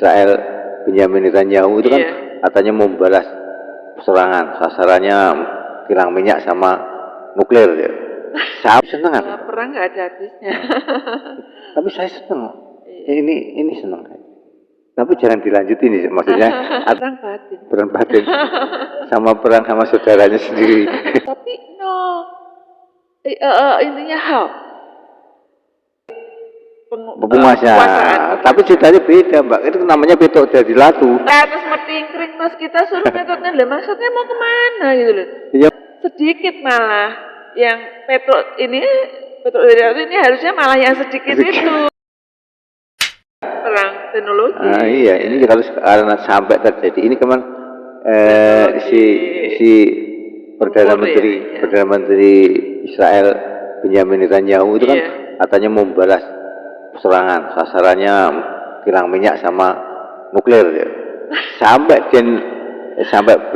Israel Benyamin Netanyahu itu kan katanya membalas serangan, sasarannya kilang minyak sama nuklir ya. Saya seneng kan? Perang nggak ada habisnya. Tapi saya seneng. Ini seneng. Tapi jangan dilanjutin nih, maksudnya perang batin. Perang batin sama perang sama saudaranya sendiri. Tapi intinya how penguasa. Tapi ceritanya beda, Mbak. Itu namanya betok dari latu. Terus metingkring terus kita suruh metodenya lah, maksudnya mau kemana gitu loh. Iya. Sedikit malah yang petrol dari latu ini harusnya malah yang sedikit itu. Perang teknologi. Iya, ini kalau karena sampai terjadi ini kemarin si Perdana Menteri Israel Benyamin Netanyahu itu kan katanya membalas serangan, sasarannya kilang minyak sama nuklir ya. Sampai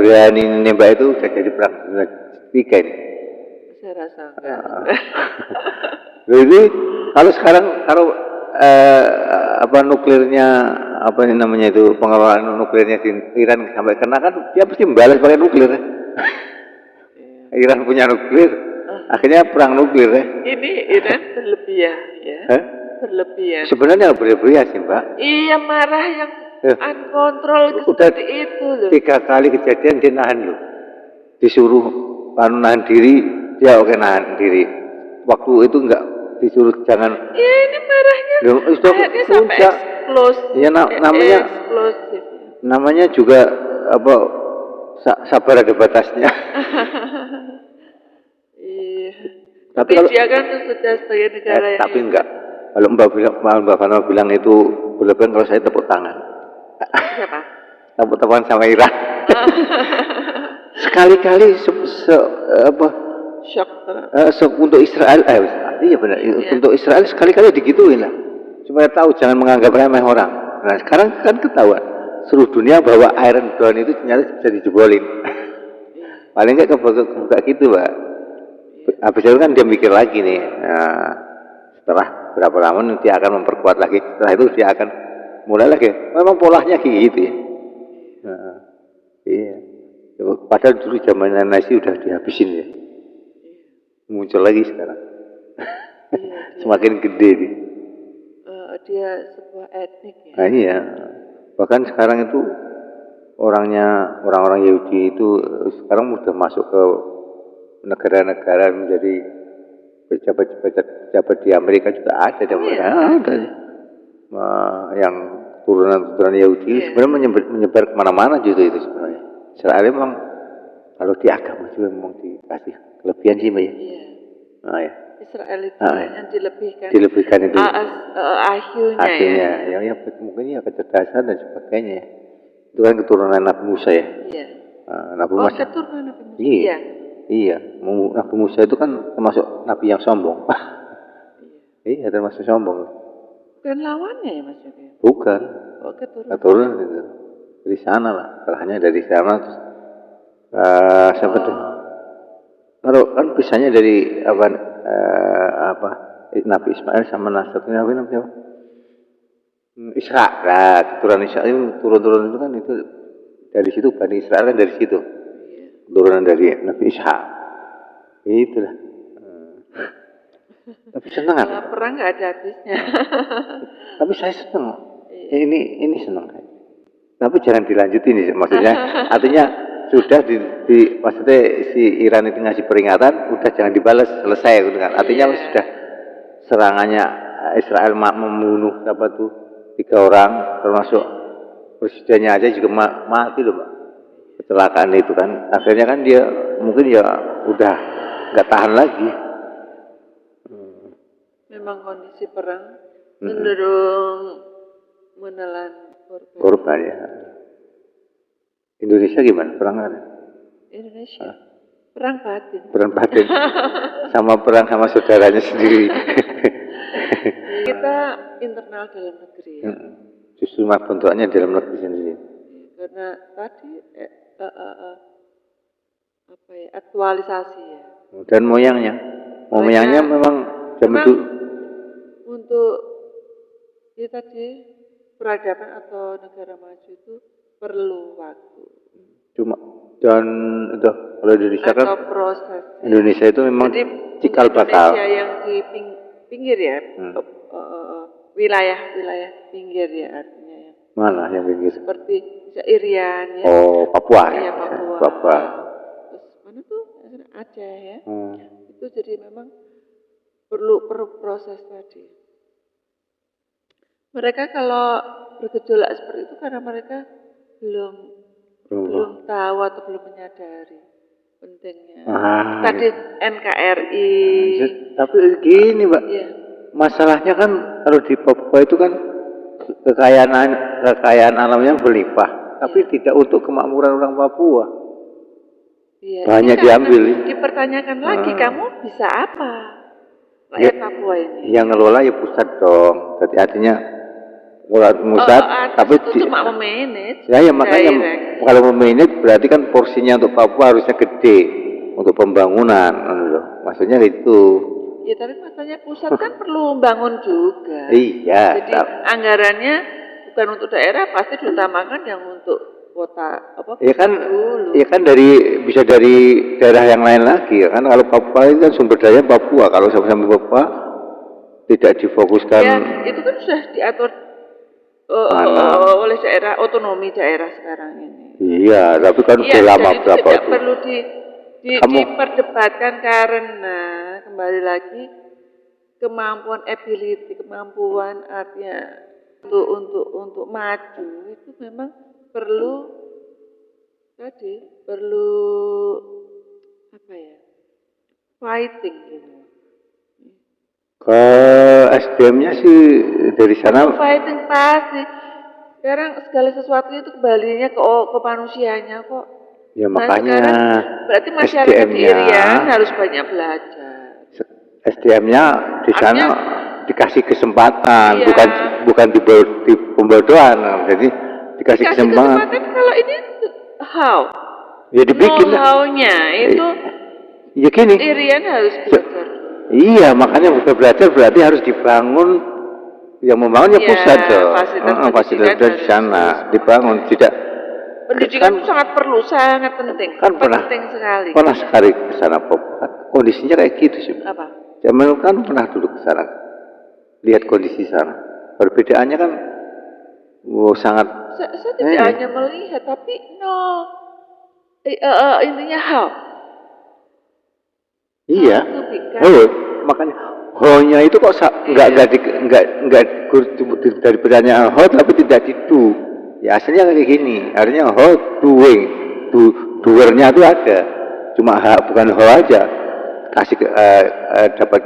berani nembak itu udah jadi perang dunia ketiga ini. Saya rasa enggak. Jadi kalau sekarang nuklirnya namanya itu pengelolaan nuklirnya di Iran sampai kena kan dia pasti membalas pakai nuklir. Iran punya nuklir, akhirnya perang nuklir ya. Ini Iran berlebihan ya. Berlebihan. Sebenarnya berlebihan sih, Mbak. Iya, marah yang uncontrol seperti itu loh. 3 kali kejadian dia nahan loh. Disuruh nahan diri, dia oke nahan diri. Waktu itu enggak disuruh jangan. Iya, ini marahnya. Akhirnya sampai eksplosif. Ya namanya juga sabar ada batasnya. Iya. Tapi dia kan sudah sebagai negara yang tapi enggak. Kalau Mbak Fana bilang itu berlebihan, kalau saya tepuk tangan. Siapa? Tepuk tangan sama Iran. Sekali-kali shock untuk Israel. Iya benar. Untuk Israel sekali-kali digituin lah. Supaya tahu jangan menganggap remeh orang. Nah sekarang kan ketahuan seluruh dunia bahwa Iron Dome itu ternyata bisa dijebolin. Paling nggak kebuka gitu, Pak. Habis itu kan dia mikir lagi nih. Nah, setelah berapa lama nanti akan memperkuat lagi. Setelah itu dia akan mulai lagi. Memang polanya kayak gitu ya. Nah, iya. Padahal dulu zaman Nazi udah dihabisin ya. Muncul lagi sekarang. Semakin gede nih. Dia sebuah etnik ya. Nah, iya. Bahkan sekarang itu orang-orang Yahudi itu sekarang sudah masuk ke negara-negara menjadi pejabat di Amerika juga ada. Ada. Yang turunan Yahudi sebenarnya menyebar kemana-mana juga itu sebenarnya. Israel memang kalau di agama juga memang dikasih kelebihan sih, Mbak ya. Iya. Nah, ya. Israel itu yang dilebihkan. Dilebihkan itu. IQ-nya. Ya mungkin ya kecerdasan dan sebagainya. Itu kan keturunan Nabi Musa ya. Iya. Nabi Musa. Keturunan Nabi Musa. Iya. Nabi Musa itu kan termasuk nabi yang sombong. Iya, termasuk sombong. Bukan lawannya ya Mas Yogi? Bukan. Keturunan itu. Dari sana lah. Salahnya dari sana terus siapa tuh? Kalau kan pisahnya dari Nabi Ismail sama Nabi siapa? Isra. Nah, keturunan Isra itu turun itu kan itu dari situ Bani Israel kan dari situ. Turunan dari Nabi Ishak. Itulah. Tapi senang kan? Perang nggak ada habisnya. Tapi saya senang. Ini senang. Tapi jangan dilanjutin nih, maksudnya. Artinya sudah maksudnya si Iran itu ngasih peringatan, udah jangan dibalas, selesai gitu kan. Artinya sudah serangannya Israel membunuh 3 orang, termasuk presidennya aja juga mati loh, Pak. Kecelakaan itu kan. Akhirnya kan dia mungkin ya udah nggak tahan lagi. Memang kondisi perang cenderung menelan korban ya. Indonesia gimana perangnya? Indonesia perang batin. Perang batin sama perang sama saudaranya sendiri. Kita internal dalam negeri ya. Justru bentuknya dalam negeri sendiri. Karena tadi aktualisasi ya. Dan moyangnya memang zaman dulu. Untuk tadi peradaban atau negara maju itu perlu waktu Cuma dan itu kalau Indonesia kan atau proses. Indonesia itu memang Jadi cikal bakal. Indonesia yang di pinggir ya, wilayah pinggir ya artinya ya. Mana yang pinggir? Seperti Irian ya. Oh, Papua Iya, ya. Papua. Papua. Terus mana tuh? Aceh ya. Hmm. Itu jadi memang perlu proses tadi. Mereka kalau bergejolak seperti itu karena mereka belum tahu atau belum menyadari pentingnya. Tadi NKRI. Tapi gini, Mbak. Iya. Masalahnya kan kalau di Papua itu kan kekayaan alamnya berlimpah, tapi tidak untuk kemakmuran orang Papua. Iya, banyak diambil. Dipertanyakan lagi, kamu bisa apa? Rakyat Papua ini. Yang ngelola ya pusat dong. Jadi artinya pusat, tapi itu cuma memanage. Ya makanya kalau memanage berarti kan porsinya untuk Papua harusnya gede untuk pembangunan, maksudnya itu. Ya tapi masalahnya pusat kan perlu bangun juga. Iya. Jadi anggarannya bukan untuk daerah, pasti diutamakan yang untuk kota apa? Ya kan bisa dari daerah yang lain lagi ya kan. Kalau Papua itu kan sumber daya Papua, kalau sama-sama Papua tidak difokuskan. Ya itu kan sudah diatur oleh daerah, otonomi daerah sekarang ini. Iya, tapi kan sudah lama berapa itu. Perlu diperdebatkan karena kembali lagi kemampuan ability, kemampuan artinya untuk maju itu memang perlu apa ya, fighting gitu. Ke SDM-nya sih dari sana. Fighting pasti. Sekarang segala sesuatu itu kembalinya ke manusianya kok. Ya makanya berarti masyarakat di Irian harus banyak belajar. SDM-nya di sana dikasih kesempatan, bukan di pembodohan. Jadi dikasih kesempatan. Kalau ini how? Ya dibikin. Know-how-nya itu. Ya gini. Irian harus belajar. Iya, makanya bukan belajar berarti harus dibangun. Yang membangunnya pusat dong. Fasilitas di sana dibangun, tidak. Pendidikan itu sangat perlu, sangat penting. Kan penting sekali. Pernah sekali ke sana, kan kondisinya kayak gitu sih. Apa? Jamal kan pernah duduk ke sana, lihat kondisi sana. Perbedaannya kan sangat. Saya tidak hanya melihat, tapi intinya how. Iya. Makanya how-nya itu kok enggak dari pertanyaan how tapi tidak didu. Ya aslinya kayak gini, artinya how doing, doernya itu ada, cuma bukan how aja. Kasih dapat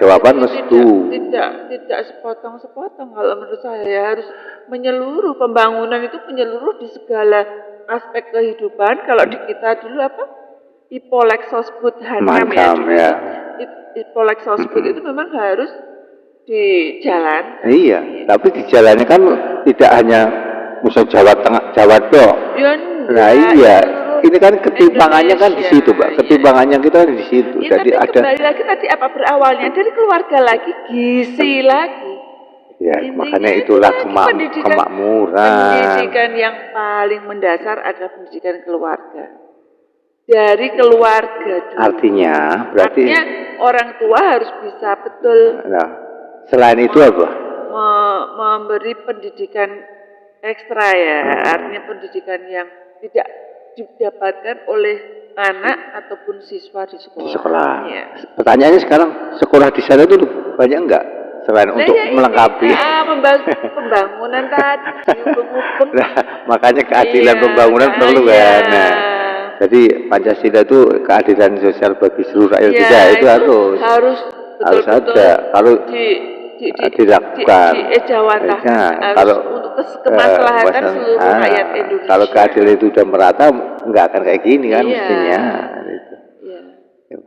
jawaban mesti tidak sepotong-sepotong kalau menurut saya ya, harus menyeluruh. Pembangunan itu menyeluruh di segala aspek kehidupan. Kalau di kita dulu apa? Ipolexosbud Hanam ya. Ipolexosbud itu memang harus dijalan. Iya, tapi di jalannya kan tidak hanya misal Jawa Tengah, Jawa dong. Nah iya, ini kan ketimpangannya kan di situ, Mbak. Ketimpangannya kita di situ. Ya, jadi tapi kembali lagi tadi apa berawalnya dari keluarga lagi, gizi lagi. Ya, makanya itulah kemakmuran. Pendidikan yang paling mendasar adalah pendidikan keluarga. Dari keluarga dulu. Artinya orang tua harus bisa betul. Nah, selain itu apa? Memberi pendidikan ekstra ya, artinya pendidikan yang tidak didapatkan oleh anak ataupun siswa di sekolah. Di sekolah. Ya. Pertanyaannya sekarang, sekolah di sana itu banyak enggak? Selain untuk melengkapi. Pembangunan tadi, nah, makanya keadilan pembangunan perlu kan. Nah, jadi Pancasila itu keadilan sosial bagi seluruh rakyat Indonesia itu harus ada. Kalau dilakukan kalau untuk kemaslahatan seluruh rakyat Indonesia. Kalau keadilan itu sudah merata, nggak akan kayak gini kan mestinya.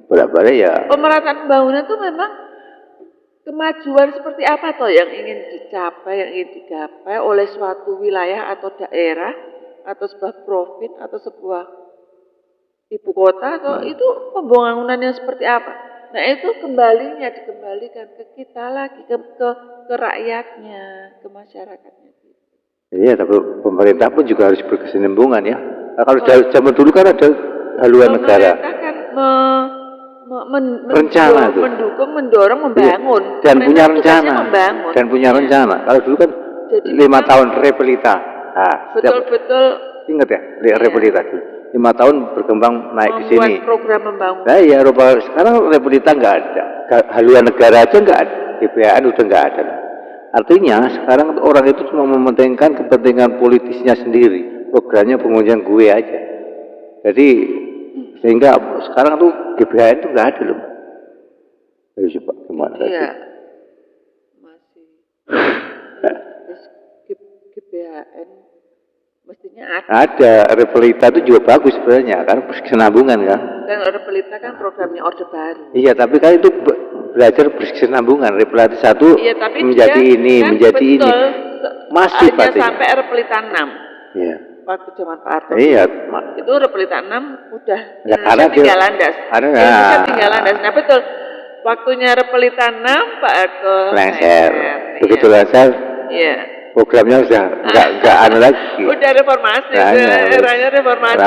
Bolak-balik ya. Pemerataan pembangunan itu memang kemajuan seperti apa toh yang ingin dicapai, yang ingin digapai oleh suatu wilayah atau daerah atau sebuah provinsi atau sebuah ibu kota atau itu pembangunannya seperti apa? Nah itu dikembalikan ke kita lagi, ke rakyatnya, ke masyarakatnya. Iya, tapi pemerintah pun juga harus berkesinambungan ya. Nah, kalau zaman dulu kan ada haluan negara. Pemerintah kan Rencana itu. mendukung, mendorong, Iya. membangun. Dan punya Pemerintah tugasnya rencana. membangun. Dan punya rencana. Kalau dulu kan Jadi 5 memang tahun repelita. Nah, betul-betul ingat ya, repelita dulu. 5 tahun berkembang naik ke sini. membuat program membangun. Nah iya, sekarang repelita nggak ada. Haluan negara aja nggak ada. GPAN udah nggak ada. Artinya sekarang orang itu cuma mementingkan kepentingan politisnya sendiri, programnya pengunjung gue aja. Jadi sehingga sekarang tuh GBHN tuh nggak ada loh. Ayo coba gimana tadi? Iya, masih. Terus GBHN mestinya ada. Ada, repelita itu juga bagus sebenarnya, karena berkesinambungan kan. Kan repelita kan programnya Orde Baru. Iya, tapi kan itu belajar berkesinambungan. Repelita 1 Iya, tapi menjadi dia ini, kan menjadi betul, ini. Masih hanya pastinya. sampai repelita 6. Iya. Waktu zaman Pak Harto. Iya. Itu repelita 6 udah Ya, karena Indonesia tinggal landas. Indonesia tinggal landas. Nah betul. Waktunya repelita 6 Pak Harto lengser. Begitu iya. lengser. Iya. Programnya udah nggak anu lagi. Udah reformasi, Nah, eranya reformasi.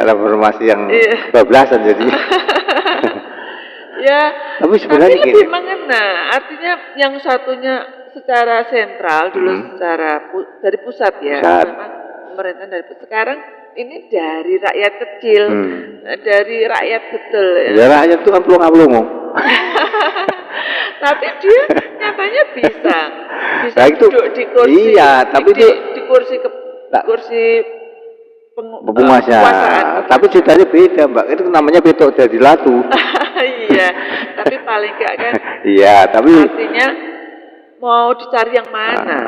Reformasi yang iya. kebablasan jadi. Ya, tapi sebenarnya tapi lebih mengena. Artinya yang satunya secara sentral dulu secara dari pusat ya, memang pemerintah dari pusat. Sekarang ini dari rakyat kecil, dari rakyat betul ya. Ya rakyat itu kan pelongo-pelongo. Tapi dia nyatanya bisa nah, itu, duduk di kursi. Iya, tapi itu di kursi penguasa. Tapi ceritanya beda, Mbak. Itu namanya petok dari latu. Iya, tapi paling enggak kan. Iya, tapi artinya mau dicari yang mana?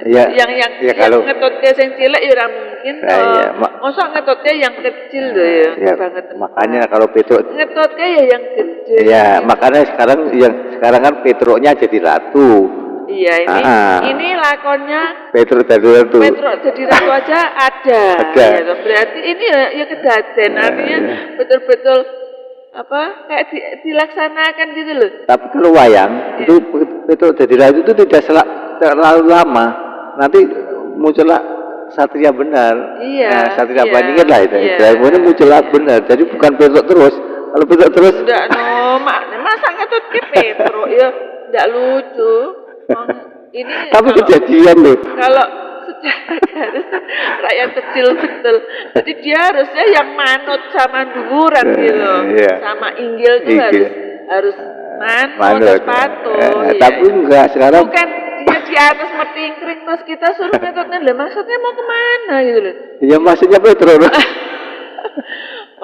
Iya. Yang kalau ngetotnya yang cilik ya ora mungkin. Iya, masa ngetotnya yang kecil loh ya. Iya, banget. Makanya kalau petrok ngetotnya ya yang kecil. Iya, makanya sekarang kan petroknya jadi ratu. Iya, ini lakonnya petrok jadi ratu. Petrok jadi ratu aja ada. Ya, berarti ini ya kedaden. Artinya betul-betul apa kayak dilaksanakan gitu loh. Tapi kalau wayang itu petrok jadi ratu itu tidak terlalu lama. Nanti muncullah satria benar. Iya. Nah, satria bandingkan lah itu. Kemudian muncullah benar. Jadi bukan petrok terus. Kalau petrok terus. Enggak, no, masa ngetut ke petrok ya, enggak lucu. Ini tapi kejadian loh. Kalau secara garis rakyat kecil betul. Jadi dia harusnya yang manut sama dukuran gitu. Sama inggil tuh harus manut patuh. Tapi enggak sekarang. Bukan dia di atas metingkring terus kita suruh metodenya lah, maksudnya mau kemana gitu loh. Iya maksudnya petrol.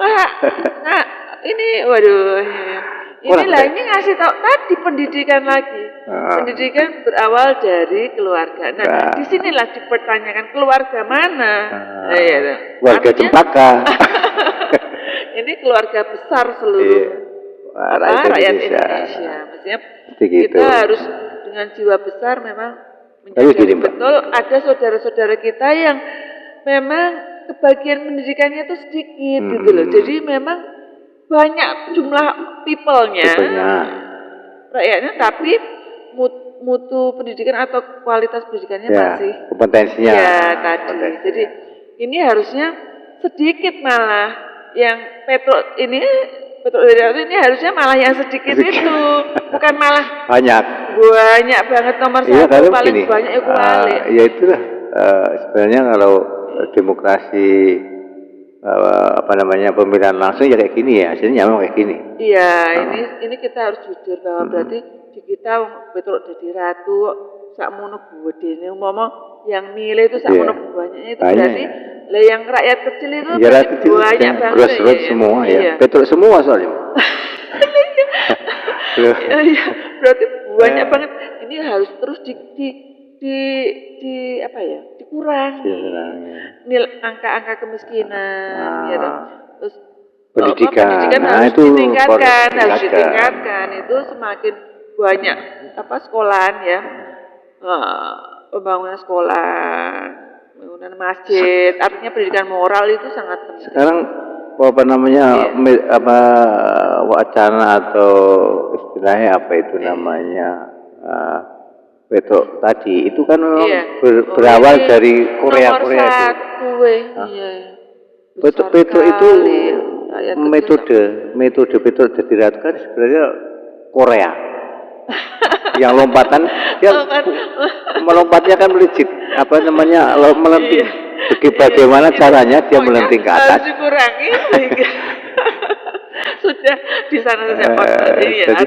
Wah, nah ini waduh. Inilah ini ngasih tahu tadi pendidikan lagi. Pendidikan berawal dari keluarga. Nah, disinilah dipertanyakan keluarga mana? Keluarga Cempaka. Ini keluarga besar seluruh rakyat Indonesia. Maksudnya kita harus dengan jiwa besar memang menjaga betul. Ada saudara-saudara kita yang memang kebagian pendidikannya itu sedikit gitu loh. Jadi memang banyak jumlah people-nya, rakyatnya, tapi mutu pendidikan atau kualitas pendidikannya masih kompetensinya. Ya tadi. Jadi ini harusnya sedikit malah yang petrok ini harusnya malah yang sedikit itu, bukan malah banyak banget nomor satu paling banyak itu balik. Ya itulah sebenarnya kalau demokrasi pemilihan langsung ya kayak gini ya, hasilnya memang kayak gini. Iya, ini kita harus jujur bahwa berarti di kita betul jadi ratu sakmono gedene umpama yang milih itu sakmono banyaknya itu berarti lah yang rakyat kecil itu banyak banget grassroots semua ya. Betul semua soalnya. Iya, berarti banyak banget. Ini harus terus apa ya, dikurangi angka-angka kemiskinan ya, terus pendidikan harus ditingkatkan itu semakin banyak sekolahan ya, pembangunan sekolah, pembangunan masjid, artinya pendidikan moral itu sangat penting. Sekarang wacana atau istilahnya apa itu namanya Petro tadi itu kan memang Iya. berawal Ini dari Korea nomor itu. satu, Hah? iya. Petro itu sekali, rakyat kecil metode Petro jadi ratu kan sebenarnya Korea. Yang lompatan dia melompatnya kan melejit, apa namanya, melenting. Bagaimana caranya dia melenting ke atas? Harus dikurangi sehingga sudah di sana saja ya, jadi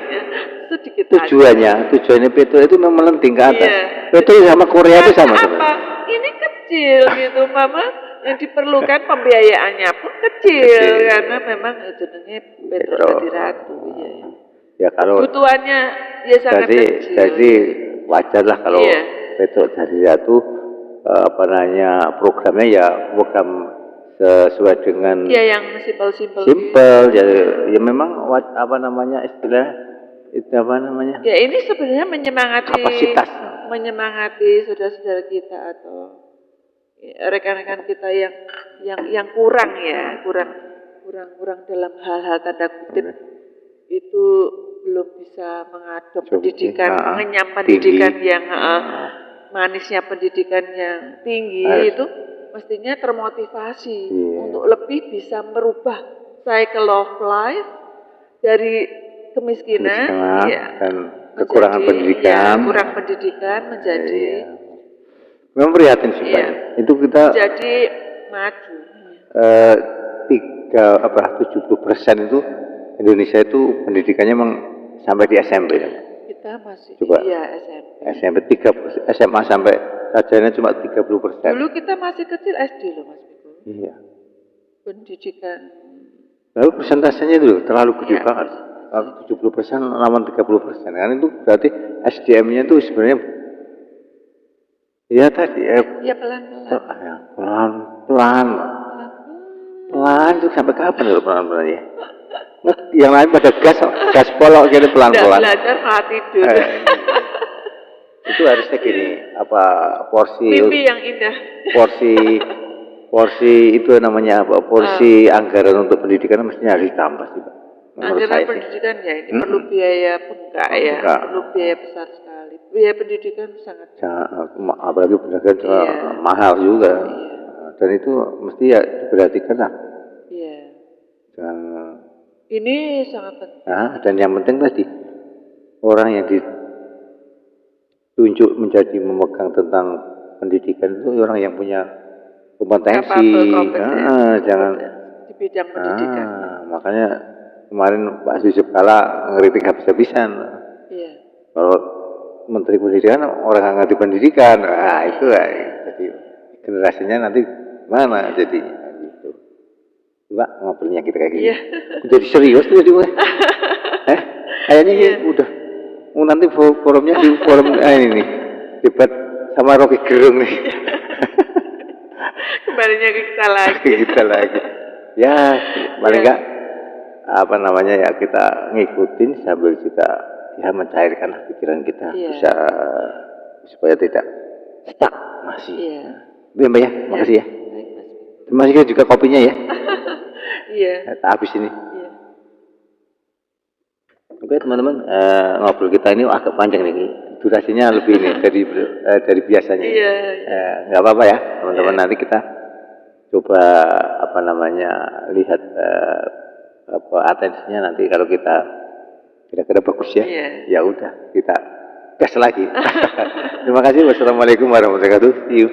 sedikit tujuannya Petro itu memang melenting ke atas. Iya. Petro sama Korea itu sama apa? sebenarnya. Ini kecil gitu, Mama. Yang diperlukan pembiayaannya pun kecil karena memang jenenge Petro jadi ratu. Iya. Ya kalau kebutuhannya ya sangat kecil. Jadi wajar lah kalau Iya. Petro jadi ratu, apa namanya, programnya ya program sesuai dengan yang simpel ya memang apa namanya istilah itu apa namanya ya ini sebenarnya kapasitas menyemangati saudara-saudara kita atau rekan-rekan kita yang kurang dalam hal-hal tanda kutip itu belum bisa mengadop pendidikan, mengenyam pendidikan yang manisnya pendidikan yang tinggi itu mestinya termotivasi untuk lebih bisa merubah cycle of life dari kemiskinan dan kekurangan pendidikan menjadi memang prihatin sih Pak. Itu kita jadi maju 70% itu Indonesia itu pendidikannya memang sampai di SMP. Kita masih coba SMP 3 SMA sampai sarjana cuma 30%. Dulu kita masih kecil SD loh Mas Biko. Iya. Pendidikan. Lalu persentasenya itu terlalu gede banget. 70% lawan 30%. Kan itu berarti SDM-nya itu sebenarnya ya tadi pelan itu sampai kapan loh pelan-pelan ya? Yang lain pada gas polok jadi pelan-pelan. Belajar malah tidur. Itu harusnya gini, apa mimpi yang indah. Porsi itu namanya apa? Porsi anggaran untuk pendidikan mestinya harus ditambah sih, Pak. Anggaran pendidikan ya ini perlu biaya bengkak perlu biaya besar sekali. Biaya pendidikan sangat apalagi pendidikan mahal juga. Dan itu mesti ya diperhatikan lah. Iya. Ini sangat penting. Dan yang penting tadi orang yang ditunjuk menjadi memegang tentang pendidikan itu orang yang punya kompetensi, jangan di bidang pendidikan. Makanya kemarin Pak Yusuf Kalla ngeritik habis-habisan. Iya. Kalau Menteri Pendidikan orang yang ngerti pendidikan, itu jadi generasinya nanti mana jadinya gitu. Mbak ngobrolnya kita kayak gini. Jadi serius tuh jadi kayaknya udah. Nanti forumnya di forum ini nih. Debat sama Rocky Gerung nih. Kembalinya ke kita lagi. Ya, paling enggak apa namanya ya kita ngikutin sambil juga ya mencairkan pikiran kita bisa supaya tidak stuck masih. Iya Mbak ya, makasih ya. Terima kasih juga kopinya ya. Iya. Habis ini. Iya. Oke teman-teman, ngobrol kita ini agak panjang nih, durasinya lebih nih dari biasanya. Iya. Nggak apa-apa ya teman-teman, nanti kita coba apa namanya lihat atensinya nanti kalau kita kira-kira bagus ya. Ya udah kita gas lagi. Terima kasih. Wassalamualaikum warahmatullahi wabarakatuh. See you.